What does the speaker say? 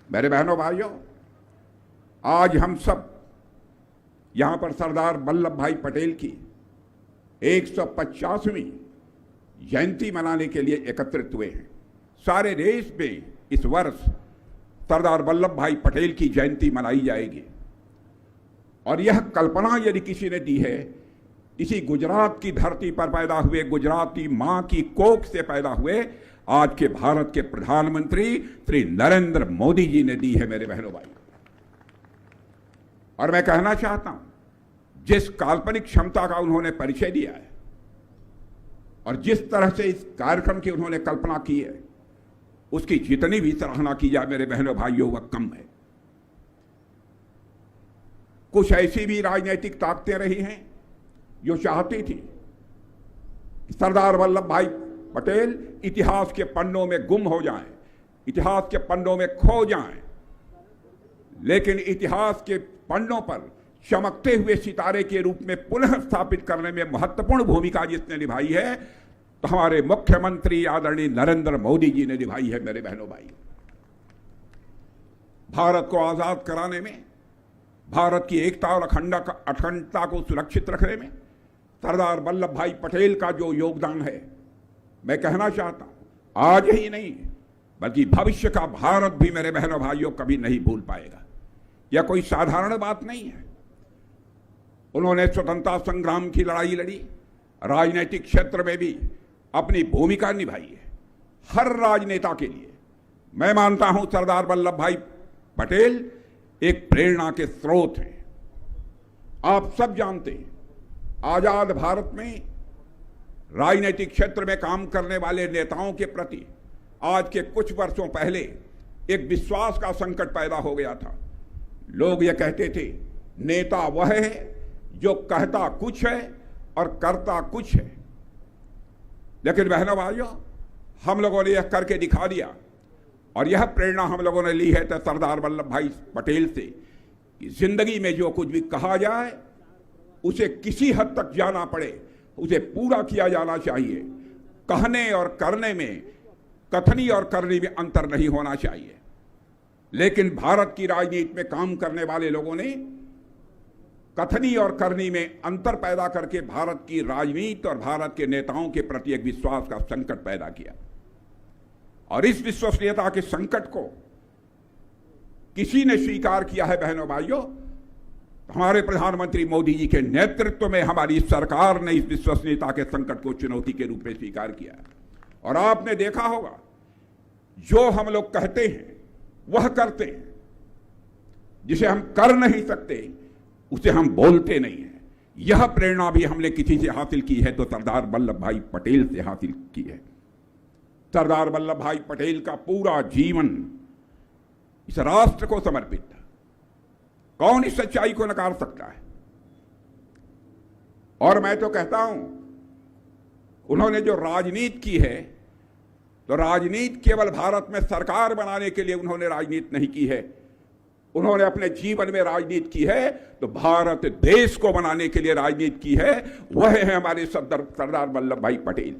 मेरे बहनों भाइयों, आज हम सब यहां पर सरदार वल्लभ भाई पटेल की 150वीं जयंती मनाने के लिए एकत्रित हुए हैं। सारे देश में इस वर्ष सरदार वल्लभ भाई पटेल की जयंती मनाई जाएगी और यह कल्पना यदि किसी ने दी है, इसी गुजरात की धरती पर पैदा हुए, गुजराती मां की कोख से पैदा हुए आज के भारत के प्रधानमंत्री श्री नरेंद्र मोदी जी ने दी है। मेरे बहनों भाई, और मैं कहना चाहता हूं, जिस काल्पनिक क्षमता का उन्होंने परिचय दिया है और जिस तरह से इस कार्यक्रम की उन्होंने कल्पना की है, उसकी जितनी भी सराहना की जाए मेरे बहनों भाइयों, वह कम है। कुछ ऐसी भी राजनीतिक ताकतें रही हैं जो चाहती थी कि सरदार वल्लभ भाई पटेल इतिहास के पन्नों में गुम हो जाएं, इतिहास के पन्नों में खो जाएं, लेकिन इतिहास के पन्नों पर चमकते हुए सितारे के रूप में पुनः स्थापित करने में महत्वपूर्ण भूमिका जिसने निभाई है, तो हमारे मुख्यमंत्री आदरणीय नरेंद्र मोदी जी ने निभाई है। मेरे बहनों भाई, भारत को आजाद कराने में, भारत की एकता और अखंडता को सुरक्षित रखने में सरदार वल्लभ भाई पटेल का जो योगदान है, मैं कहना चाहता हूं, आज ही नहीं बल्कि भविष्य का भारत भी मेरे बहनों भाइयों कभी नहीं भूल पाएगा। यह कोई साधारण बात नहीं है। उन्होंने स्वतंत्रता संग्राम की लड़ाई लड़ी, राजनीतिक क्षेत्र में भी अपनी भूमिका निभाई है। हर राजनेता के लिए मैं मानता हूं सरदार वल्लभ भाई पटेल एक प्रेरणा के स्रोत हैं। आप सब जानते हैं, आजाद भारत में राजनीतिक क्षेत्र में काम करने वाले नेताओं के प्रति आज के कुछ वर्षों पहले एक विश्वास का संकट पैदा हो गया था। लोग ये कहते थे, नेता वह है जो कहता कुछ है और करता कुछ है। लेकिन बहनों भाइयों, हम लोगों ने यह करके दिखा दिया और यह प्रेरणा हम लोगों ने ली है तो सरदार वल्लभ भाई पटेल से कि जिंदगी में जो कुछ भी कहा जाए उसे किसी हद तक जाना पड़े, उसे पूरा किया जाना चाहिए। कहने और करने में, कथनी और करने में अंतर नहीं होना चाहिए। लेकिन भारत की राजनीति में काम करने वाले लोगों ने कथनी और करनी में अंतर पैदा करके भारत की राजनीति और भारत के नेताओं के प्रति एक विश्वास का संकट पैदा किया। और इस विश्वसनीयता के संकट को किसी ने स्वीकार किया है बहनों भाइयों, हमारे प्रधानमंत्री मोदी जी के नेतृत्व में हमारी सरकार ने इस विश्वसनीयता के संकट को चुनौती के रूप में स्वीकार किया है। और आपने देखा होगा, जो हम लोग कहते हैं वह करते हैं, जिसे हम कर नहीं सकते उसे हम बोलते नहीं हैं। यह प्रेरणा भी हमने किसी से हासिल की है तो सरदार वल्लभ भाई पटेल से हासिल की है। सरदार वल्लभ भाई पटेल का पूरा जीवन इस राष्ट्र को समर्पित था। कौन इस सच्चाई को नकार सकता है? और मैं तो कहता हूं, उन्होंने जो राजनीति की है, तो राजनीति केवल भारत में सरकार बनाने के लिए उन्होंने राजनीति नहीं की है। उन्होंने अपने जीवन में राजनीति की है तो भारत देश को बनाने के लिए राजनीति की है। वह है हमारे सरदार वल्लभ भाई पटेल।